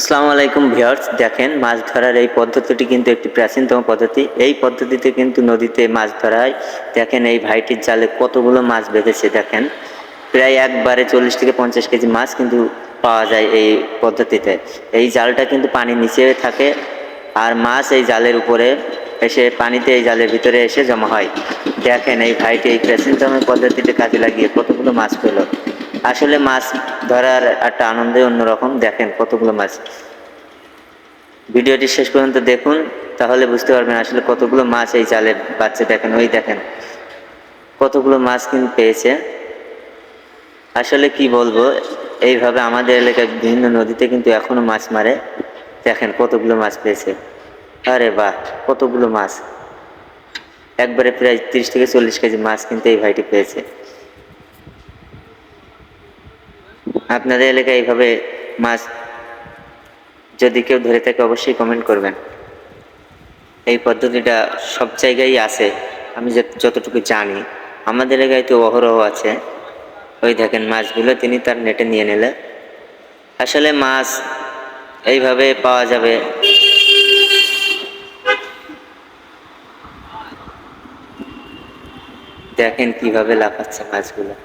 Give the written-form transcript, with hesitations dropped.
আসসালামু আলাইকুম ভিউয়ার্স, দেখেন মাছ ধরার এই পদ্ধতিটি কিন্তু একটি প্রাচীনতম পদ্ধতি। এই পদ্ধতিতে কিন্তু নদীতে মাছ ধরা হয়। দেখেন এই ভাইটির জালে কতগুলো মাছ বেঁধেছে। দেখেন প্রায় একবারে 40 থেকে 50 কেজি মাছ কিন্তু পাওয়া যায় এই পদ্ধতিতে। এই জালটা কিন্তু পানির নিচে থাকে আর মাছ এই জালের উপরে এসে পানিতে এই জালের ভিতরে এসে জমা হয়। দেখেন এই ভাইটি এই প্রাচীনতম পদ্ধতিতে কাজে লাগিয়ে কতগুলো মাছ পেল। আসলে মাছ ধরার একটা আনন্দই অন্যরকম। দেখেন কতগুলো মাছ। ভিডিওটি শেষ পর্যন্ত দেখুন, তাহলে বুঝতে পারবেন আসলে কতগুলো মাছ এই জালে বাচ্চা। দেখেন ওই দেখেন কতগুলো মাছ কিন্তু পেয়েছে। আসলে কি বলবো, এইভাবে আমাদের এলাকায় বিভিন্ন নদীতে কিন্তু এখনো মাছ মারে। দেখেন কতগুলো মাছ পেয়েছে। আরে বাহ, কতগুলো মাছ! একবারে প্রায় 30 থেকে 40 কেজি মাছ কিন্তু এই ভাইটি পেয়েছে। আপনাদের এলাকায় এইভাবে মাছ যদি কেউ ধরে থাকে অবশ্যই কমেন্ট করবেন। এই পদ্ধতিটা সব জায়গায় আছে, আমি যতটুকু জানি। আমাদের এলাকায় তো অহরহ আছে। ওই দেখেন মাছগুলো তিনি তার নেটে নিয়ে নিলে। আসলে মাছ এইভাবে পাওয়া যাবে। দেখেন কিভাবে লাফাচ্ছে মাছগুলো।